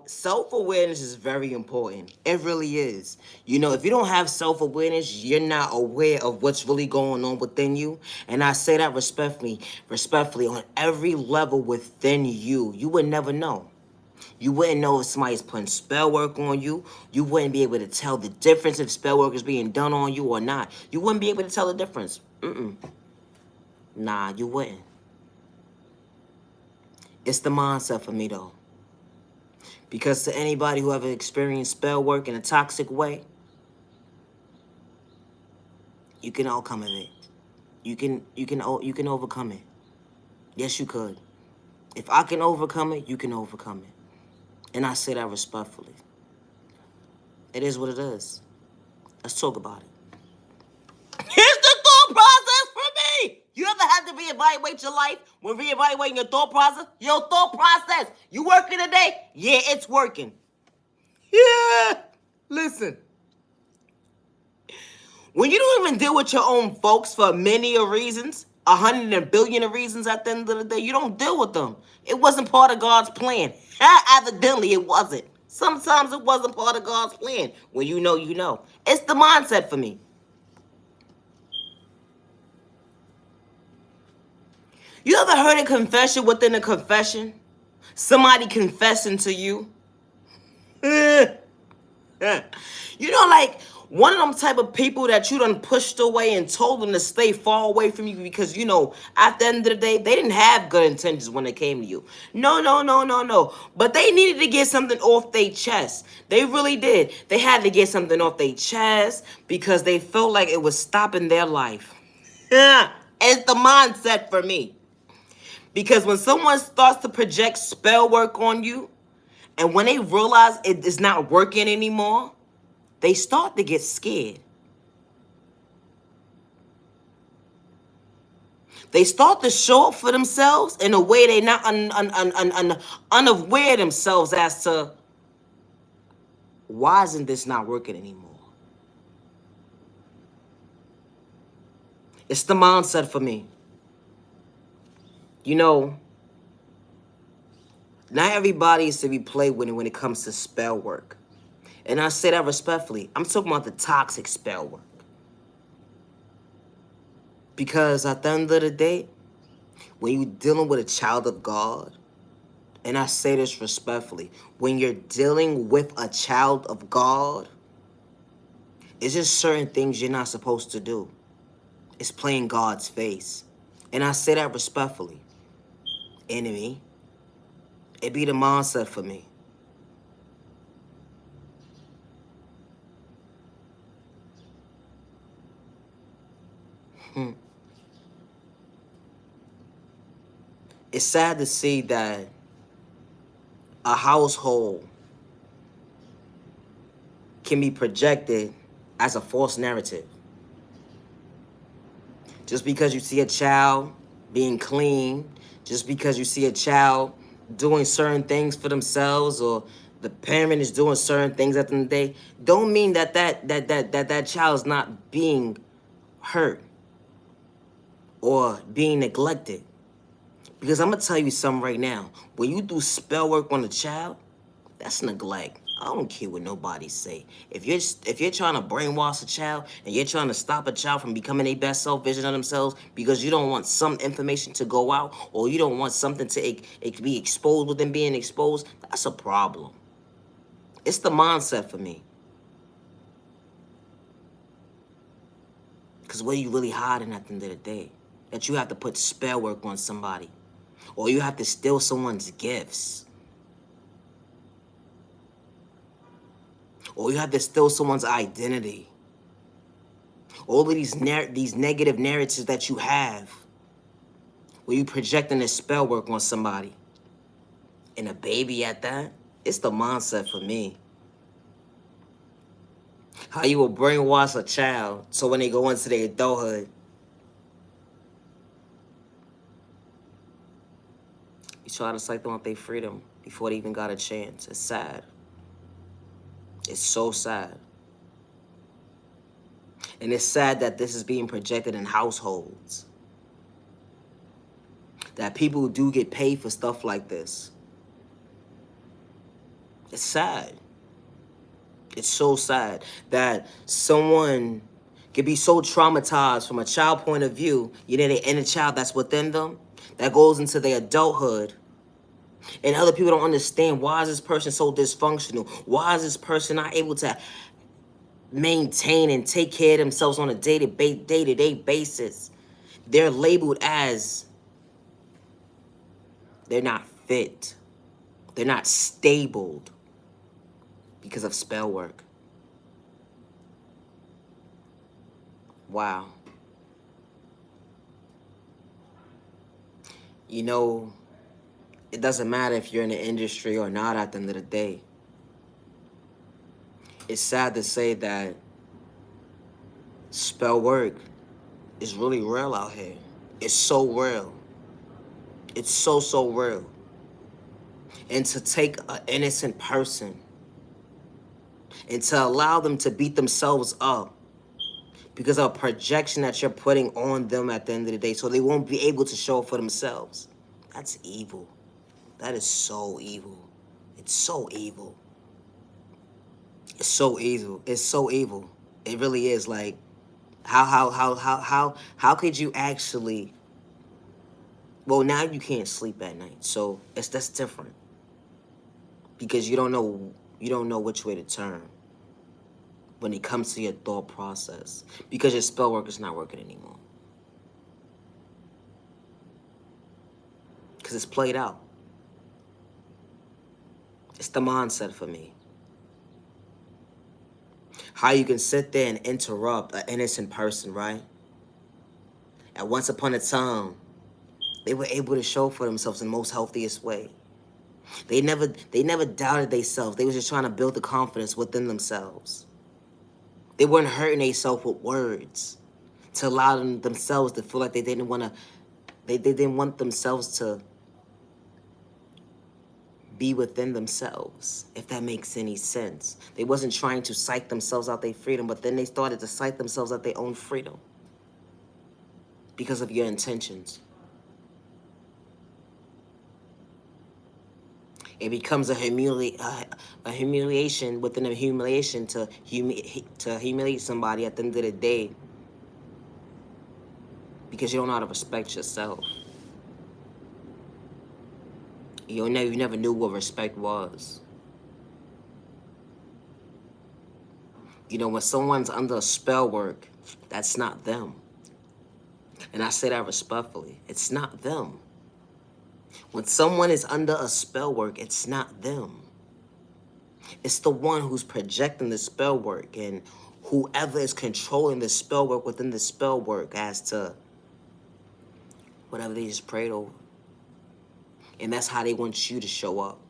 self-awareness is very important. It really is. If you don't have self-awareness, you're not aware of what's really going on within you. And I say that respectfully, on every level within you. You would never know. You wouldn't know if somebody's putting spell work on you. You wouldn't be able to tell the difference if spell work is being done on you or not. You wouldn't be able to tell the difference. Nah, you wouldn't. It's the mindset for me, though. Because to anybody who ever experienced spell work in a toxic way, you can overcome it. You can overcome it. Yes, you could. If I can overcome it, you can overcome it. And I say that respectfully. It is what it is. Let's talk about it. Here's the thought process for me. You ever had to reevaluate your life when reevaluating your thought process? Your thought process. You working today? Yeah, it's working. Yeah. Listen. When you don't even deal with your own folks for many of reasons, 100 billion of reasons at the end of the day, you don't deal with them. It wasn't part of God's plan. Evidently, it wasn't. Sometimes it wasn't part of God's plan. When you know, you know. It's the mindset for me. You ever heard a confession within a confession? Somebody confessing to you? Like one of them type of people that you done pushed away and told them to stay far away from you because, at the end of the day, they didn't have good intentions when it came to you. No, no, no, no, no. But they needed to get something off their chest. They really did. They had to get something off their chest because they felt like it was stopping their life. It's the mindset for me. Because when someone starts to project spell work on you, and when they realize it is not working anymore, they start to get scared. They start to show up for themselves in a way they're not unaware themselves as to, why isn't this not working anymore? It's the mindset for me. Not everybody is to be played with when it comes to spell work. And I say that respectfully. I'm talking about the toxic spell work. Because at the end of the day, when you're dealing with a child of God, and I say this respectfully, when you're dealing with a child of God, it's just certain things you're not supposed to do. It's playing God's face. And I say that respectfully. Enemy, it be the mindset for me. It's sad to see that a household can be projected as a false narrative. Just because you see a child being clean, just because you see a child doing certain things for themselves, or the parent is doing certain things at the end of the day, don't mean that child's not being hurt or being neglected. Because I'm going to tell you something right now. When you do spell work on a child, that's neglect. I don't care what nobody say. If you're trying to brainwash a child and you're trying to stop a child from becoming their best self vision of themselves because you don't want some information to go out, or you don't want something to it be exposed with them being exposed, that's a problem. It's the mindset for me. Because what are you really hiding at the end of the day? That you have to put spell work on somebody. Or you have to steal someone's gifts. Or you have to steal someone's identity. All of these negative narratives that you have, where you projecting this spell work on somebody. And a baby at that, it's the mindset for me. How you will brainwash a child so when they go into their adulthood, you try to psych them off their freedom before they even got a chance. It's sad. It's so sad. And it's sad that this is being projected in households. That people do get paid for stuff like this. It's sad. It's so sad that someone can be so traumatized from a child point of view, the inner child that's within them, that goes into their adulthood. And other people don't understand, why is this person so dysfunctional? Why is this person not able to maintain and take care of themselves on a day-to-day basis? They're labeled as they're not fit. They're not stable because of spell work. Wow. You know, it doesn't matter if you're in the industry or not at the end of the day. It's sad to say that spell work is really real out here. It's so real. It's so real. And to take an innocent person and to allow them to beat themselves up because of a projection that you're putting on them at the end of the day, so they won't be able to show up for themselves. That's evil. That is so evil. It's so evil. It's so evil. It's so evil. It really is. Like, how could you actually? Well, now you can't sleep at night, so that's different because you don't know which way to turn when it comes to your thought process because your spell work is not working anymore because it's played out. It's the mindset for me. How you can sit there and interrupt an innocent person, right? And once upon a time, they were able to show for themselves in the most healthiest way. They never doubted themselves. They was just trying to build the confidence within themselves. They weren't hurting themselves with words to allow themselves to feel like they didn't want to. They didn't want themselves to be within themselves, if that makes any sense. They wasn't trying to psych themselves out their freedom, but then they started to psych themselves out their own freedom because of your intentions. It becomes a humiliation within a humiliation to humiliate somebody at the end of the day because you don't know how to respect yourself. You never knew what respect was. When someone's under a spell work, that's not them. And I say that respectfully. It's not them. When someone is under a spell work, it's not them. It's the one who's projecting the spell work and whoever is controlling the spell work within the spell work as to whatever they just prayed over. And that's how they want you to show up.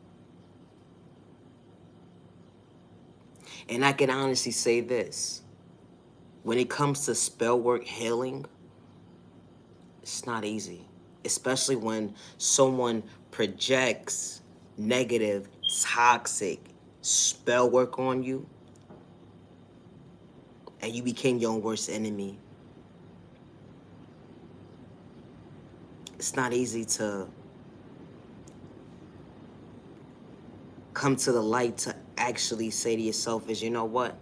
And I can honestly say this. When it comes to spell work healing, it's not easy. Especially when someone projects negative, toxic spell work on you and you became your own worst enemy. It's not easy to come to the light to actually say to yourself is, you know what?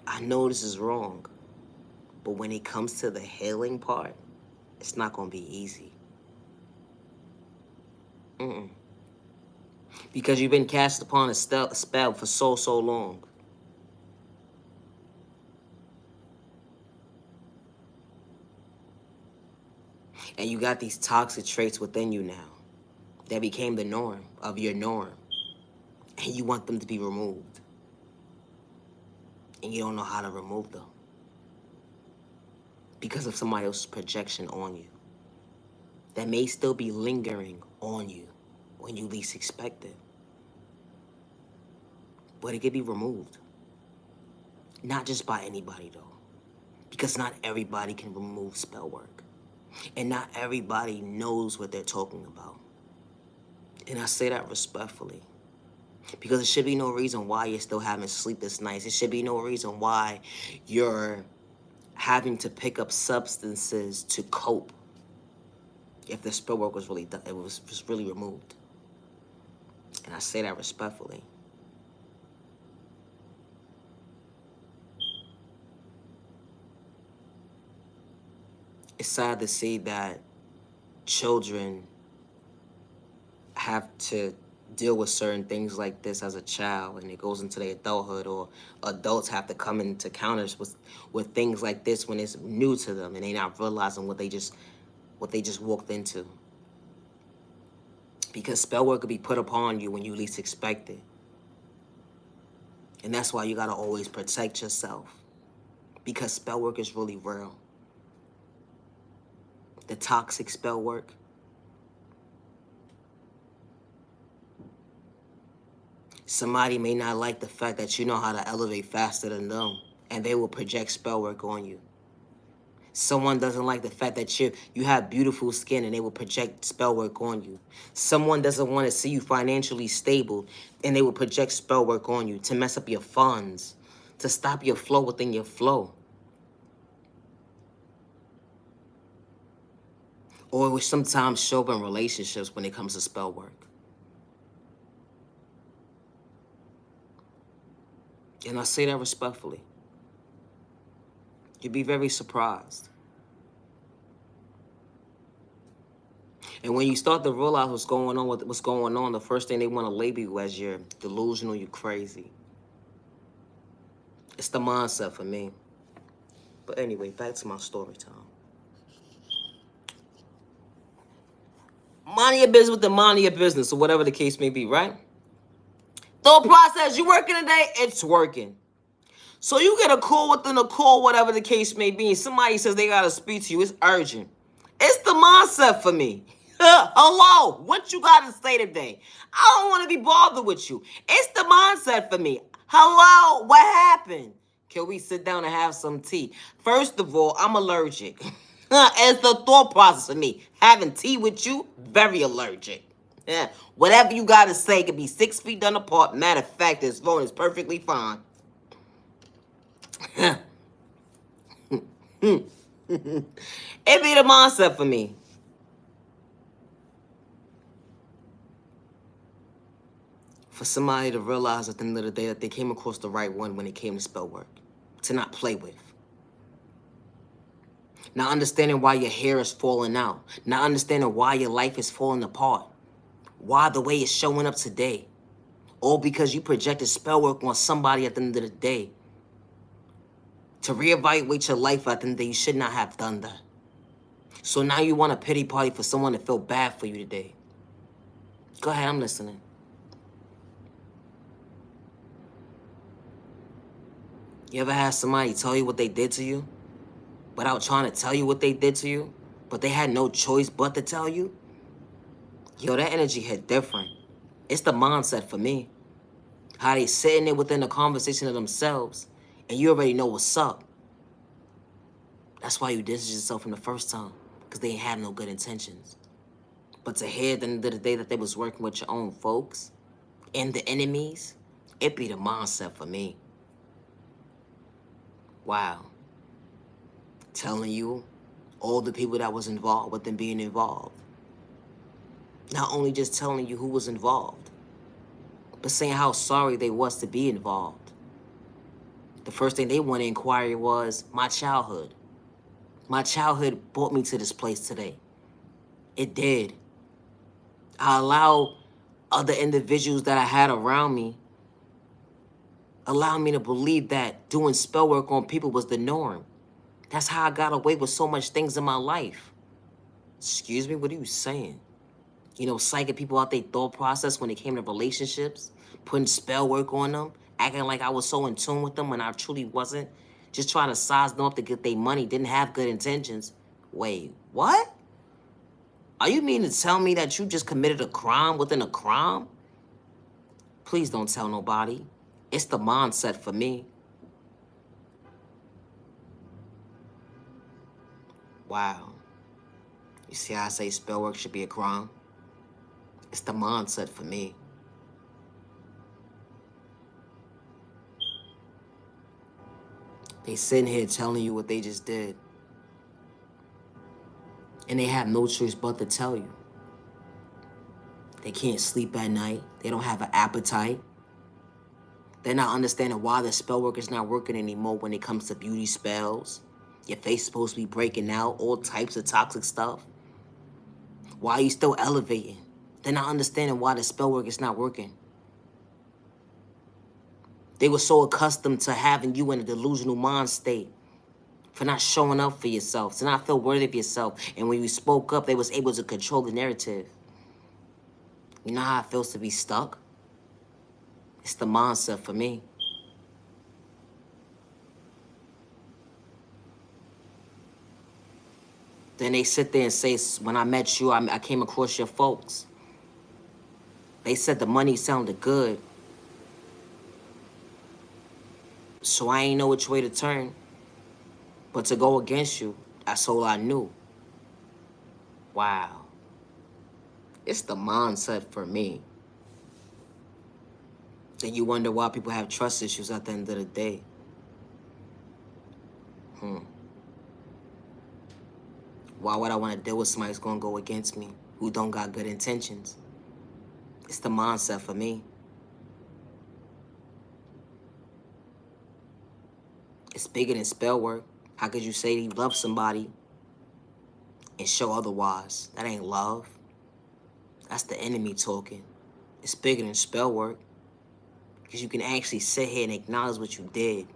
I know this is wrong. But when it comes to the healing part, it's not going to be easy. Because you've been cast upon a spell for so long. And you got these toxic traits within you now that became the norm of your norm. And you want them to be removed. And you don't know how to remove them because of somebody else's projection on you that may still be lingering on you when you least expect it. But it can be removed. Not just by anybody, though. Because not everybody can remove spell work. And not everybody knows what they're talking about. And I say that respectfully. Because there should be no reason why you're still having sleepless nights. There should be no reason why you're having to pick up substances to cope if the spell work was really done, it was really removed. And I say that respectfully. It's sad to see that children have to deal with certain things like this as a child, and it goes into their adulthood, or adults have to come into encounters with things like this when it's new to them and they not realizing what they just walked into. Because spell work could be put upon you when you least expect it. And that's why you gotta always protect yourself. Because spell work is really real. The toxic spell work. Somebody may not like the fact that you know how to elevate faster than them, and they will project spell work on you. Someone doesn't like the fact that you have beautiful skin, and they will project spell work on you. Someone doesn't want to see you financially stable, and they will project spell work on you to mess up your funds, to stop your flow within your flow. Or it will sometimes show up in relationships when it comes to spell work. And I say that respectfully. You'd be very surprised. And when you start to realize what's going on, the first thing they want to label you as you're delusional, you're crazy. It's the mindset for me. But anyway, back to my story time. Mind your business with the mind of your business, or whatever the case may be, right? Thought process, you working today? It's working. So you get a call within a call, whatever the case may be, and somebody says they gotta speak to you. It's urgent. It's the mindset for me. Hello, what you gotta say today? I don't want to be bothered with you. It's the mindset for me. Hello, what happened? Can we sit down and have some tea? First of all, I'm allergic. It's the thought process for me. Having tea with you, very allergic. Yeah, whatever you gotta say can be 6 feet done apart. Matter of fact, this phone is perfectly fine. It be the mindset for me. For somebody to realize at the end of the day that they came across the right one when it came to spell work. To not play with. Not understanding why your hair is falling out. Not understanding why your life is falling apart. Why the way it's showing up today. All because you projected spell work on somebody at the end of the day. To reevaluate your life at the end of the day, you should not have done that. So now you want a pity party for someone to feel bad for you today. Go ahead, I'm listening. You ever had somebody tell you what they did to you without trying to tell you what they did to you, but they had no choice but to tell you? Yo, that energy hit different. It's the mindset for me. How they sitting there within the conversation of themselves, and you already know what's up. That's why you distance yourself from the first time, because they ain't have no good intentions. But to hear at the end of the day that they was working with your own folks and the enemies, it be the mindset for me. Wow. Telling you all the people that was involved with them being involved. Not only just telling you who was involved, but saying how sorry they was to be involved. The first thing they want to inquire was my childhood. My childhood brought me to this place today. It did. I allowed other individuals that I had around me allow me to believe that doing spell work on people was the norm. That's how I got away with so much things in my life. Excuse me, what are you saying? You know, psyching people out their thought process when it came to relationships, putting spell work on them, acting like I was so in tune with them when I truly wasn't, just trying to size them up to get their money, didn't have good intentions. Wait, what? Are you meaning to tell me that you just committed a crime within a crime? Please don't tell nobody. It's the mindset for me. Wow. You see how I say spell work should be a crime? It's the mindset for me. They sitting here telling you what they just did. And they have no choice but to tell you. They can't sleep at night. They don't have an appetite. They're not understanding why the spell work is not working anymore when it comes to beauty spells, Your face supposed to be breaking out, all types of toxic stuff. Why are you still elevating? They're not understanding why the spell work is not working. They were so accustomed to having you in a delusional mind state for not showing up for yourself, to not feel worthy of yourself. And when you spoke up, they was able to control the narrative. You know how it feels to be stuck? It's the mindset for me. Then they sit there and say, when I met you, I came across your folks. They said the money sounded good. So I ain't know which way to turn. But to go against you, that's all I knew. Wow. It's the mindset for me. Then you wonder why people have trust issues at the end of the day. Why would I want to deal with somebody who's going to go against me, who don't got good intentions? It's the mindset for me. It's bigger than spell work. How could you say you love somebody and show otherwise? That ain't love. That's the enemy talking. It's bigger than spell work. Because you can actually sit here and acknowledge what you did.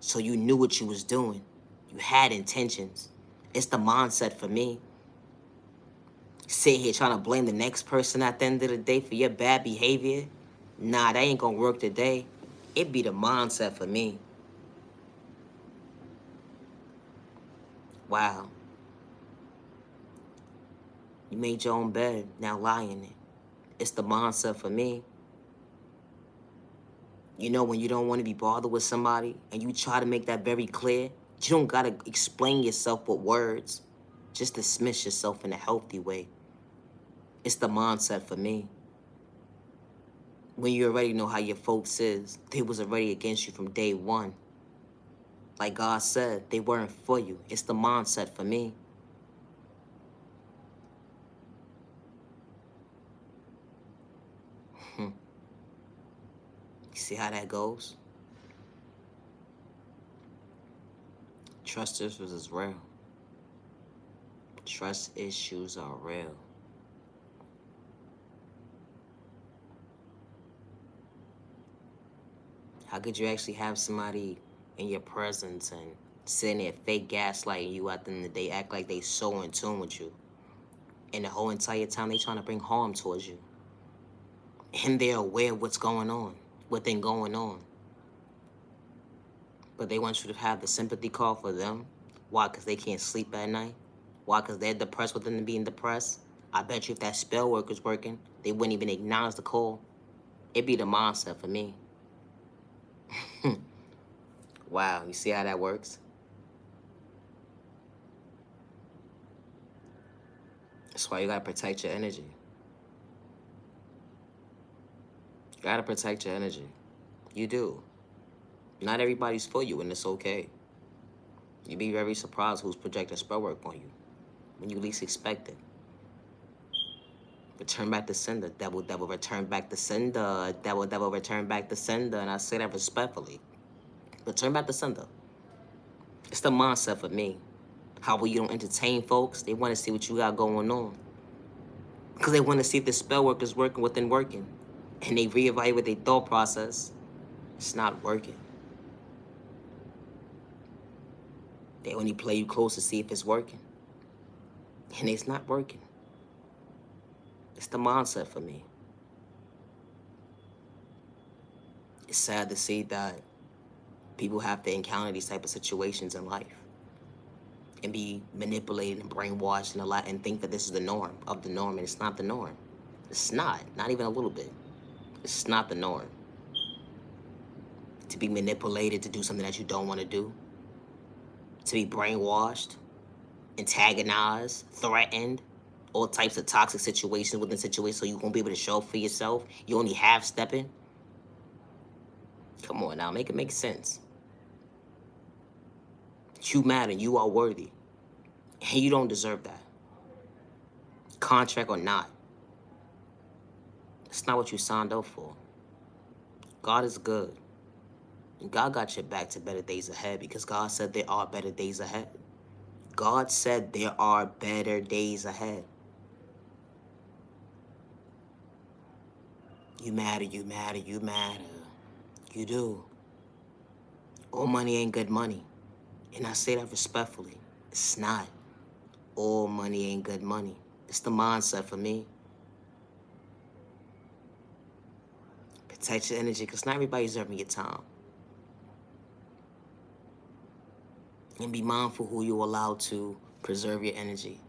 So you knew what you was doing. You had intentions. It's the mindset for me. Sit here trying to blame the next person at the end of the day for your bad behavior. Nah, that ain't gonna work today. It be the mindset for me. Wow. You made your own bed, now lie in it. It's the mindset for me. You know, when you don't want to be bothered with somebody and you try to make that very clear, you don't gotta explain yourself with words. Just dismiss yourself in a healthy way. It's the mindset for me. When you already know how your folks is, they was already against you from day one. Like God said, they weren't for you. It's the mindset for me. You see how that goes? Trust issues is real. Trust issues are real. How could you actually have somebody in your presence and sitting there fake gaslighting you at the end of the day, act like they so in tune with you, and the whole entire time they trying to bring harm towards you, and they're aware of what's going on, what been going on, but they want you to have the sympathy call for them? Why? Because they can't sleep at night? Why? Because they're depressed with them being depressed? I bet you if that spell work was working, they wouldn't even acknowledge the call. It'd be the mindset for me. Wow, you see how that works? That's why you gotta protect your energy. You gotta protect your energy. You do. Not everybody's for you, and it's okay. You'd be very surprised who's projecting spell work on you when you least expect it. Return back to sender. Devil, devil, return back to sender. Devil, devil, return back to sender. And I say that respectfully. Return back to sender. It's the mindset for me. How will you don't entertain folks? They want to see what you got going on. Because they want to see if the spell work is working within working. And they reevaluate their thought process. It's not working. They only play you close to see if it's working. And it's not working. It's the mindset for me. It's sad to see that people have to encounter these type of situations in life and be manipulated and brainwashed and a lot and think that this is the norm of the norm, and it's not the norm. It's not even a little bit. It's not the norm. To be manipulated to do something that you don't want to do, to be brainwashed, antagonized, threatened, all types of toxic situations within situations so you won't be able to show up for yourself. You only half stepping. Come on now, make it make sense. You matter, you are worthy. And you don't deserve that. Contract or not. It's not what you signed up for. God is good. And God got your back to better days ahead because God said there are better days ahead. God said there are better days ahead. You matter, you matter, you matter. You do. All money ain't good money. And I say that respectfully. It's not. All money ain't good money. It's the mindset for me. Protect your energy, because not everybody's deserving your time. And be mindful who you allow to preserve your energy.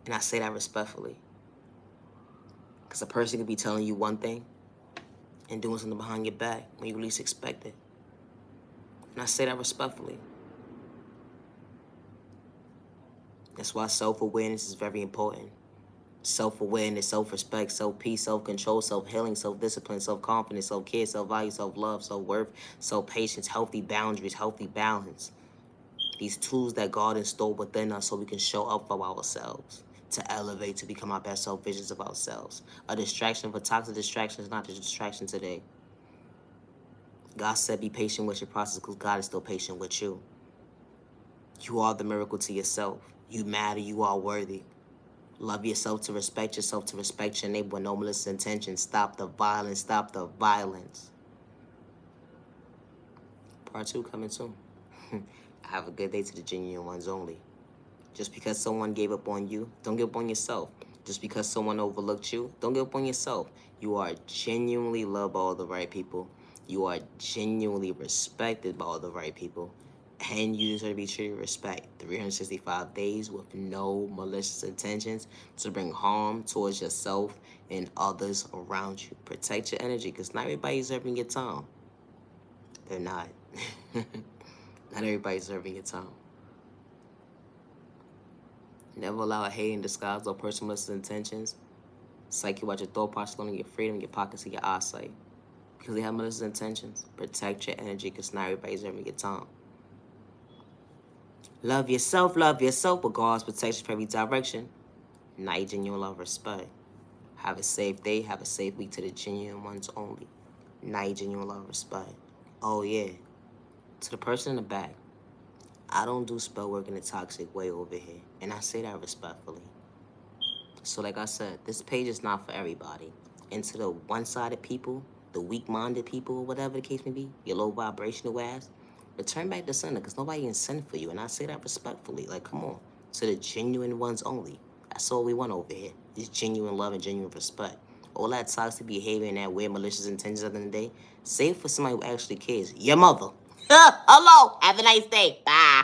And I say that respectfully. Because a person could be telling you one thing and doing something behind your back when you least expect it. And I say that respectfully. That's why self-awareness is very important. Self-awareness, self-respect, self-peace, self-control, self-healing, self-discipline, self-confidence, self-care, self-value, self-love, self-worth, self-patience, healthy boundaries, healthy balance. These tools that God installed within us so we can show up for ourselves, to elevate, to become our best self-visions of ourselves. A distraction, of a toxic distraction is not a distraction today. God said be patient with your process because God is still patient with you. You are the miracle to yourself. You matter, you are worthy. Love yourself to respect your neighbor with no malicious intention. Stop the violence, stop the violence. Part 2 coming soon. Have a good day to the genuine ones only. Just because someone gave up on you, don't give up on yourself. Just because someone overlooked you, don't give up on yourself. You are genuinely loved by all the right people. You are genuinely respected by all the right people. And you deserve to be treated with respect. 365 days with no malicious intentions to bring harm towards yourself and others around you. Protect your energy, because not everybody's deserving your time. They're not. Not everybody's deserving your time. Never allow a hate in disguise or personal malicious intentions psych you out your thought process, on your freedom, your pockets, and your eyesight. Because they have malicious intentions. Protect your energy, because not everybody's deserving your time. Love yourself, but God's protection for every direction. Not your genuine love, respect. Have a safe day, have a safe week to the genuine ones only. Not your genuine love, respect. Oh yeah, to the person in the back, I don't do spell work in a toxic way over here. And I say that respectfully. So like I said, this page is not for everybody. And to the one-sided people, the weak-minded people, or whatever the case may be, your low vibrational ass, return back to center, because nobody can send for you. And I say that respectfully. Like, come on. To the genuine ones only. That's all we want over here. Is genuine love and genuine respect. All that toxic behavior and that weird malicious intentions at the end of the day, save for somebody who actually cares. Your mother. Hello. Have a nice day. Bye.